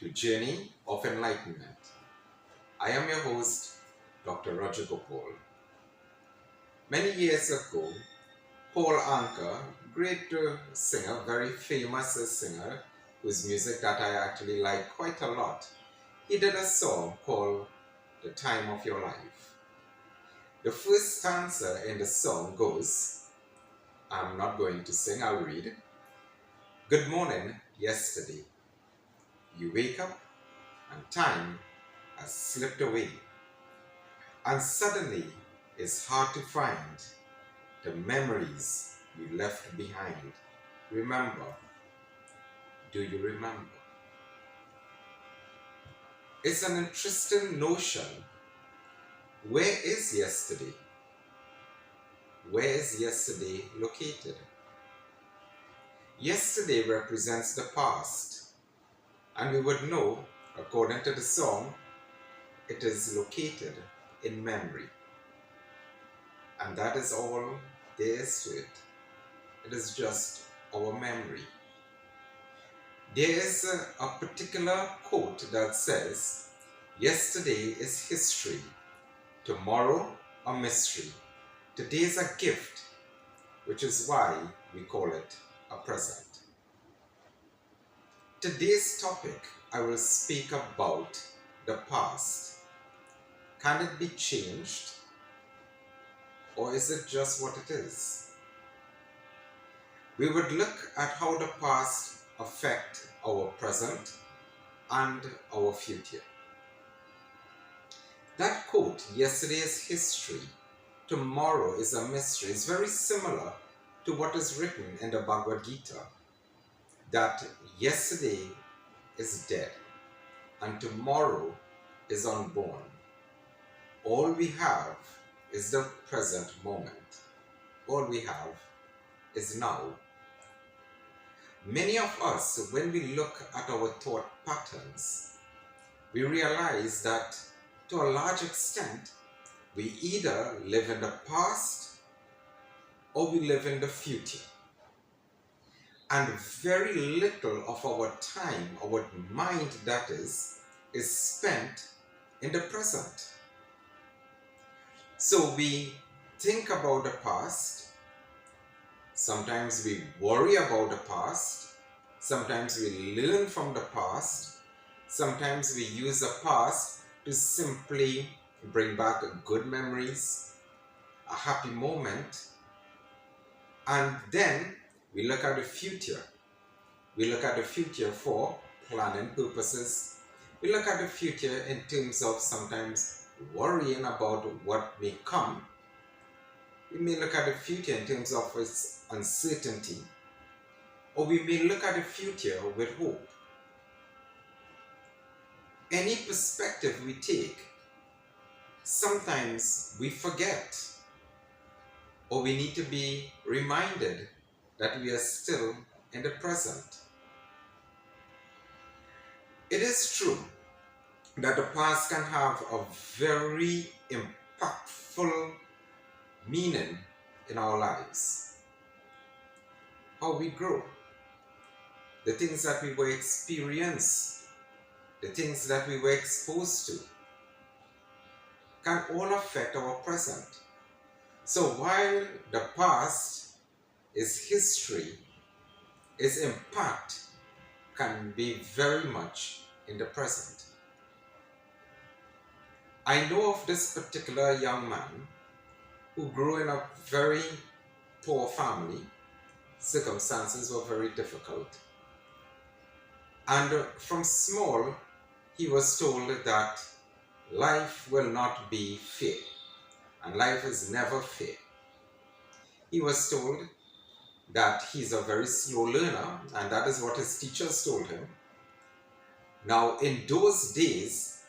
to Journey of Enlightenment. I am your host, Dr. Gopaul. Many years ago, Paul Anka, great singer, very famous singer, whose music that I actually like quite a lot, he did a song called The Time of Your Life. The first stanza in the song goes, I'm not going to sing, I'll read. Good morning, yesterday. You wake up and time has slipped away. And suddenly it's hard to find the memories you left behind. Remember, do you remember? It's an interesting notion. Where is yesterday? Where is yesterday located? Yesterday represents the past, and we would know, according to the song, it is located in memory. And that is all there is to it. It is just our memory. There is a particular quote that says, yesterday is history, tomorrow a mystery. Today is a gift, which is why we call it a present. Today's topic, I will speak about the past. Can it be changed? Or is it just what it is? We would look at how the past affects our present and our future. That quote, yesterday is history, tomorrow is a mystery, is very similar to what is written in the Bhagavad Gita, that yesterday is dead and tomorrow is unborn. All we have is the present moment. All we have is now. Many of us, when we look at our thought patterns, we realize that to a large extent, we either live in the past or we live in the future. And very little of our time, our mind that is spent in the present. So we think about the past. Sometimes we worry about the past. Sometimes we learn from the past. Sometimes we use the past to simply bring back good memories, a happy moment. And then we look at the future. We look at the future for planning purposes. We look at the future in terms of sometimes worrying about what may come. We may look at the future in terms of its uncertainty. Or we may look at the future with hope. Any perspective we take, sometimes we forget, or we need to be reminded that we are still in the present. It is true that the past can have a very impactful meaning in our lives. How we grow, the things that we were experienced, the things that we were exposed to, can all affect our present. So while the past is history, its impact can be very much in the present. I know of this particular young man who grew in a very poor family. Circumstances were very difficult. And from small, he was told that life will not be fair. And life is never fair. He was told that he's a very slow learner, and that is what his teachers told him. Now, in those days,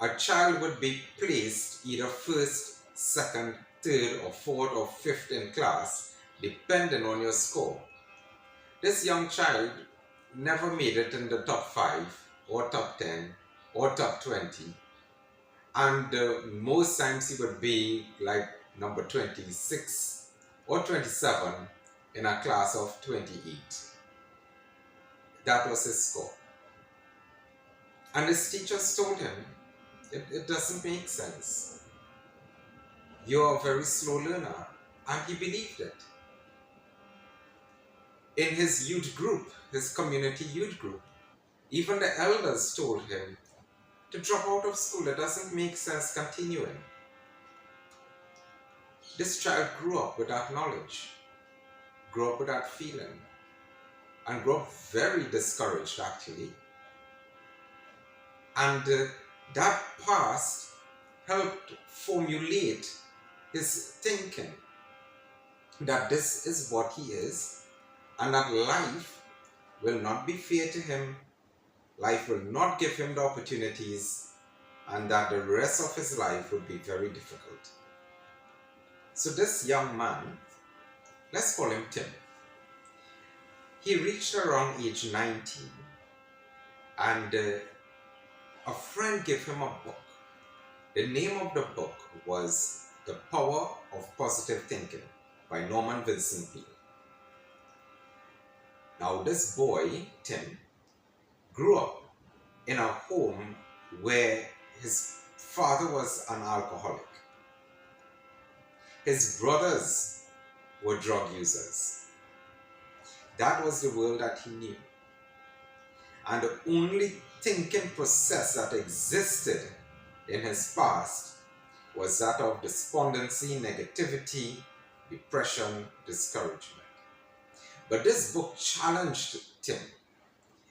a child would be placed either first, second, third, or fourth, or fifth in class, depending on your score. This young child never made it in the top 5, or top 10, or top 20. And most times he would be like number 26 or 27 in a class of 28. That was his score. And his teachers told him, it doesn't make sense. You're a very slow learner. And he believed it. In his youth group, his community youth group, even the elders told him to drop out of school. It doesn't make sense continuing. This child grew up with that knowledge, grew up with that feeling, and grew up very discouraged actually. And that past helped formulate his thinking that this is what he is, and that life will not be fair to him, life will not give him the opportunities, and that the rest of his life would be very difficult. So this young man, let's call him Tim, he reached around age 19, and a friend gave him a book. The name of the book was The Power of Positive Thinking by Norman Vincent Peale. Now this boy, Tim, grew up in a home where his father was an alcoholic. His brothers were drug users. That was the world that he knew. And the only thinking process that existed in his past was that of despondency, negativity, depression, discouragement. But this book challenged Tim.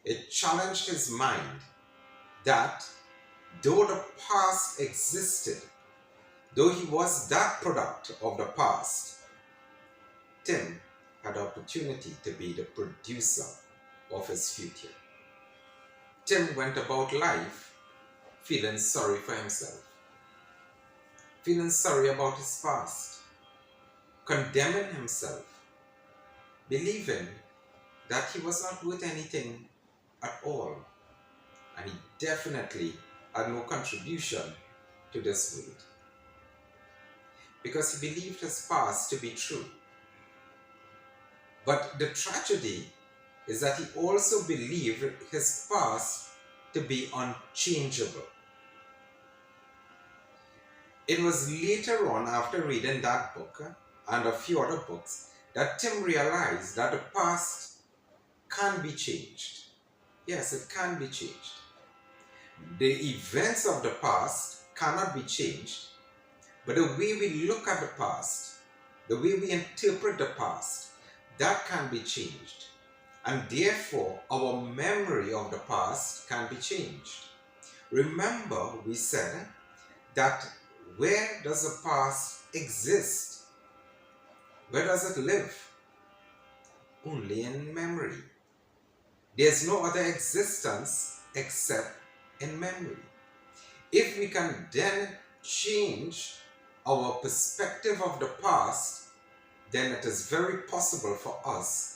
It challenged his mind that though the past existed, though he was that product of the past, Tim had the opportunity to be the producer of his future. Tim went about life feeling sorry for himself, feeling sorry about his past, condemning himself, believing that he was not worth anything at all, and he definitely had no contribution to this world, because he believed his past to be true. But the tragedy is that he also believed his past to be unchangeable. It was later on, after reading that book and a few other books, that Tim realized that the past can be changed. Yes, it can be changed. The events of the past cannot be changed, but the way we look at the past, the way we interpret the past, that can be changed. And therefore, our memory of the past can be changed. Remember, we said that where does the past exist? Where does it live? Only in memory. There's no other existence except in memory. If we can then change our perspective of the past, then it is very possible for us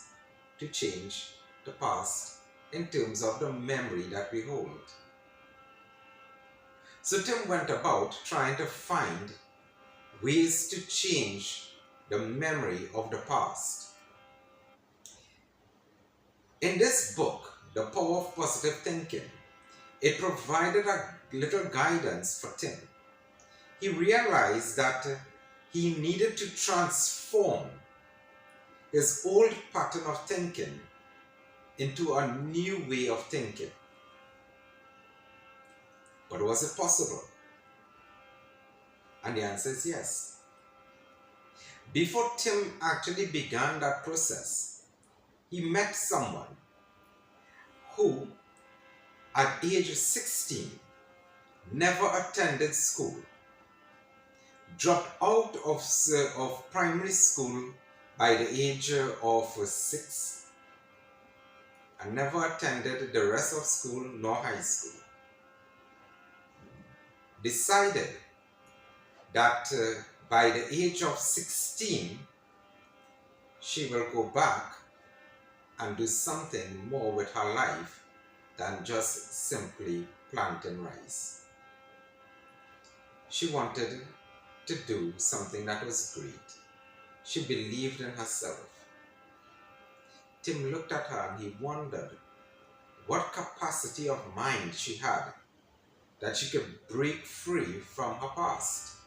to change the past in terms of the memory that we hold. So Tim went about trying to find ways to change the memory of the past. In this book, The Power of Positive Thinking, it provided a little guidance for Tim. He realized that he needed to transform his old pattern of thinking into a new way of thinking. But was it possible? And the answer is yes. Before Tim actually began that process, he met someone who, at age 16, never attended school, dropped out of primary school by the age of 6, and never attended the rest of school nor high school. Decided that by the age of 16, she will go back and do something more with her life than just simply planting rice. She wanted to do something that was great. She believed in herself. Tim looked at her and he wondered what capacity of mind she had that she could break free from her past.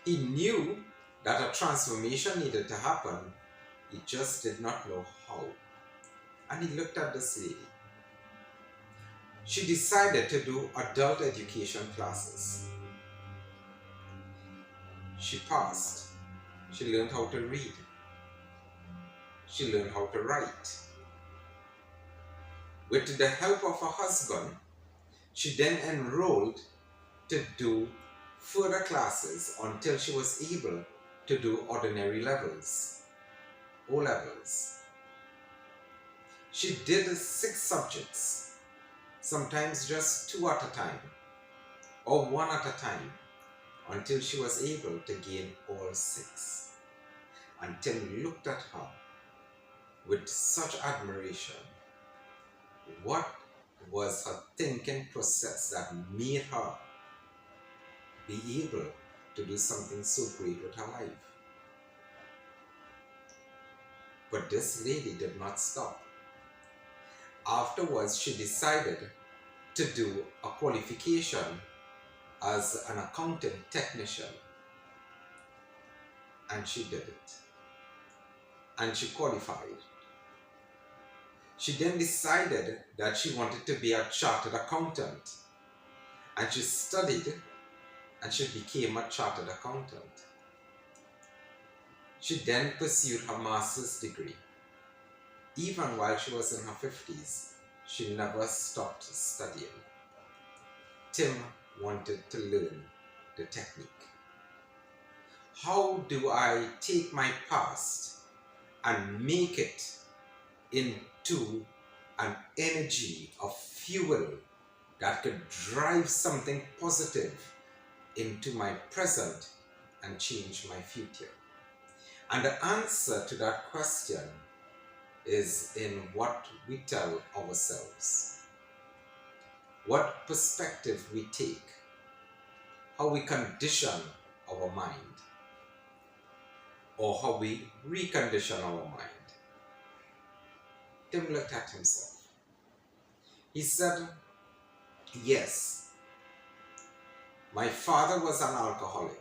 He knew that a transformation needed to happen, he just did not know how. And he looked at this lady. She decided to do adult education classes. She passed. She learned how to read. She learned how to write. With the help of her husband, she then enrolled to do further classes until she was able to do ordinary levels, O levels. She did 6 subjects, sometimes just 2 at a time, or 1 at a time, until she was able to gain all 6. And Tim looked at her with such admiration. What was her thinking process that made her be able to do something so great with her life? But this lady did not stop. Afterwards, she decided to do a qualification as an accounting technician. And she did it. And she qualified. She then decided that she wanted to be a chartered accountant. And she studied and she became a chartered accountant. She then pursued her master's degree. Even while she was in her 50s, she never stopped studying. Tim wanted to learn the technique. How do I take my past and make it into an energy, a fuel that could drive something positive into my present and change my future? And the answer to that question is in what we tell ourselves, what perspective we take, how we condition our mind, or how we recondition our mind. Tim looked at himself. He said, yes, my father was an alcoholic.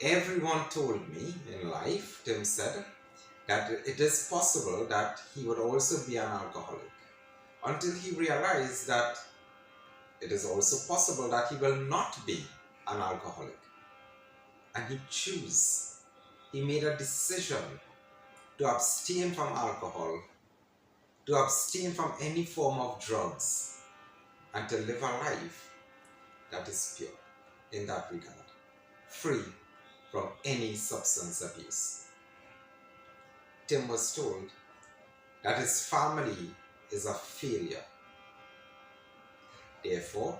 Everyone told me in life, Tim said, that it is possible that he would also be an alcoholic, until he realized that it is also possible that he will not be an alcoholic. And he made a decision to abstain from alcohol, to abstain from any form of drugs, and to live a life that is pure in that regard, free from any substance abuse. Tim was told that his family is a failure. Therefore,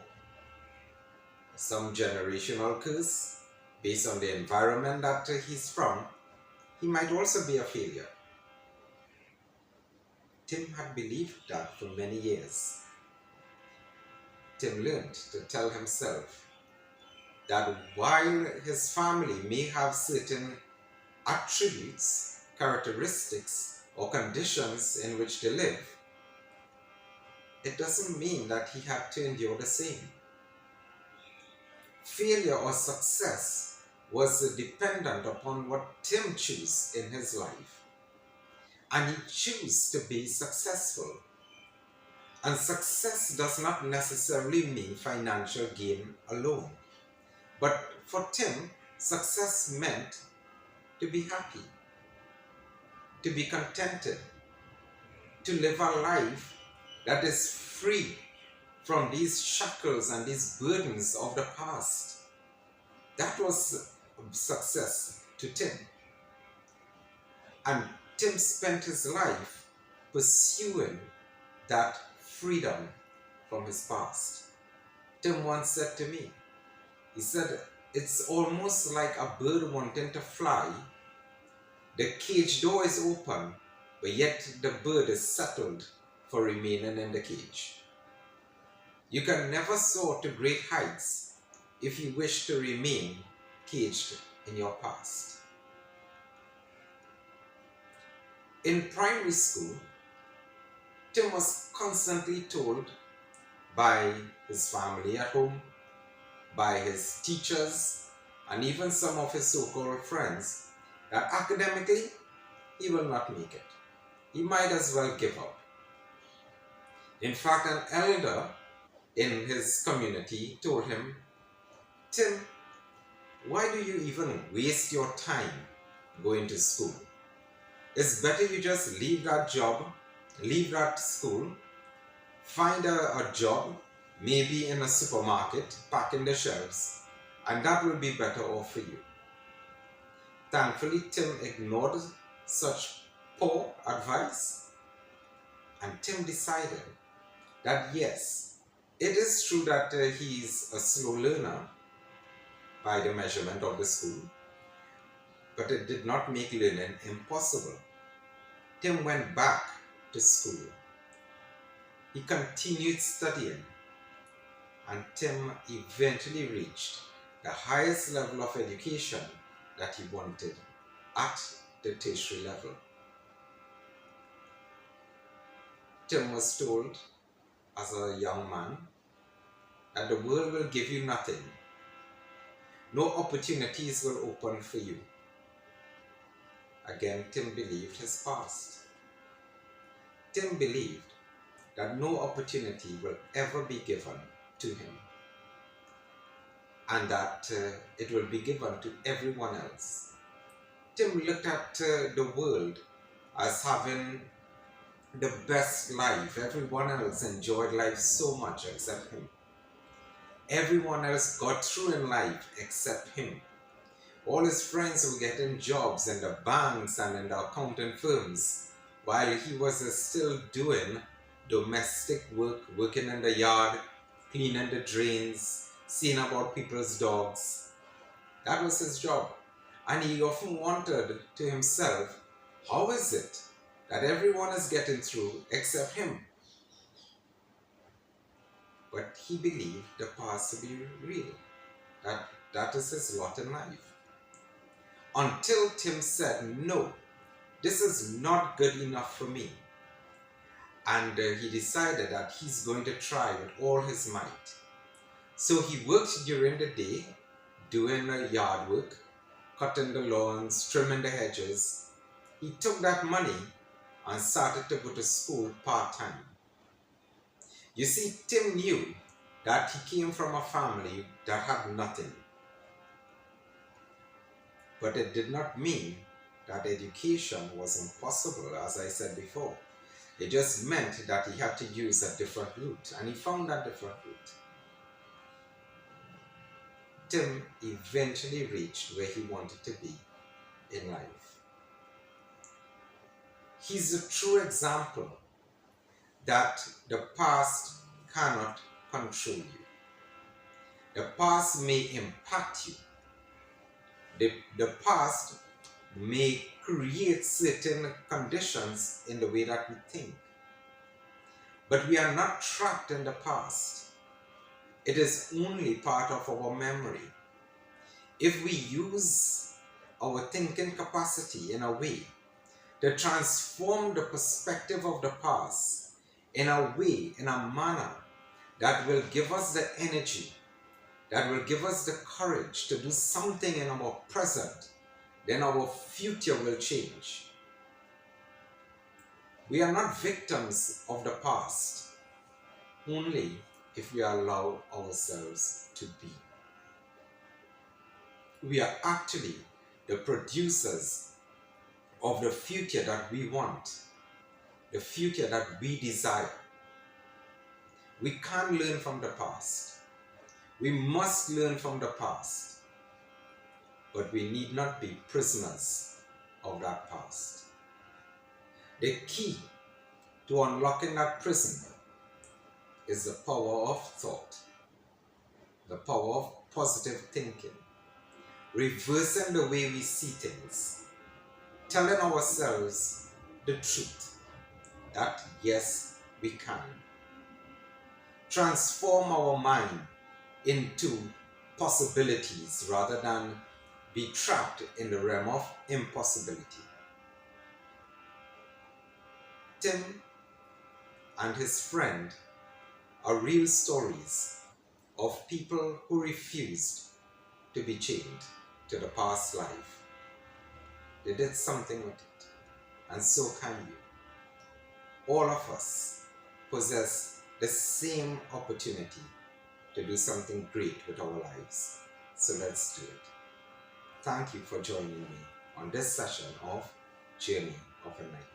some generational curse based on the environment that he's from, he might also be a failure. Tim had believed that for many years. Tim learned to tell himself that while his family may have certain attributes, characteristics, or conditions in which they live, it doesn't mean that he had to endure the same. Failure or success was dependent upon what Tim chose in his life. And he chose to be successful. And success does not necessarily mean financial gain alone. But for Tim, success meant to be happy, to be contented, to live a life that is free from these shackles and these burdens of the past. That was success to Tim. And Tim spent his life pursuing that freedom from his past. Tim once said to me, he said, it's almost like a bird wanting to fly. The cage door is open, but yet the bird is settled for remaining in the cage. You can never soar to great heights if you wish to remain caged in your past. In primary school, Tim was constantly told by his family at home, by his teachers, and even some of his so-called friends that academically he will not make it. He might as well give up. In fact, an elder in his community told him, Tim, why do you even waste your time going to school? It's better you just leave that job, leave that school, find a job, maybe in a supermarket, packing the shelves, and that will be better off for you. Thankfully, Tim ignored such poor advice, and Tim decided that yes, it is true that he's a slow learner by the measurement of the school, but it did not make learning impossible. Tim went back to school. He continued studying, and Tim eventually reached the highest level of education that he wanted at the tertiary level. Tim was told as a young man that the world will give you nothing. No opportunities will open for you. Again, Tim believed his past. Tim believed that no opportunity will ever be given to him, and that it will be given to everyone else. Tim looked at the world as having the best life. Everyone else enjoyed life so much except him. Everyone else got through in life except him. All his friends were getting jobs in the banks and in the accounting firms, while he was still doing domestic work, working in the yard, cleaning the drains, seeing about people's dogs. That was his job. And he often wondered to himself, how is it that everyone is getting through except him? But he believed the past to be real, that is his lot in life. Until Tim said, no, this is not good enough for me. And he decided that he's going to try with all his might. So he worked during the day, doing yard work, cutting the lawns, trimming the hedges. He took that money and started to go to school part-time. You see, Tim knew that he came from a family that had nothing. But it did not mean that education was impossible, as I said before. It just meant that he had to use a different route, and he found that different route. Tim eventually reached where he wanted to be in life. He's a true example that the past cannot control you. The past may impact you. The past may create certain conditions in the way that we think. But we are not trapped in the past. It is only part of our memory. If we use our thinking capacity in a way to transform the perspective of the past in a way, in a manner that will give us the energy, that will give us the courage to do something in our present, then our future will change. We are not victims of the past, only if we allow ourselves to be. We are actually the producers of the future that we want, the future that we desire. We can't learn from the past. We must learn from the past, but we need not be prisoners of that past. The key to unlocking that prison is the power of thought, the power of positive thinking, reversing the way we see things, telling ourselves the truth that yes, we can. Transform our mind into possibilities rather than be trapped in the realm of impossibility. Tim and his friend are real stories of people who refused to be chained to the past life. They did something with it, and so can you. All of us possess the same opportunity to do something great with our lives. So let's do it. Thank you for joining me on this session of Journey of Enlightenment.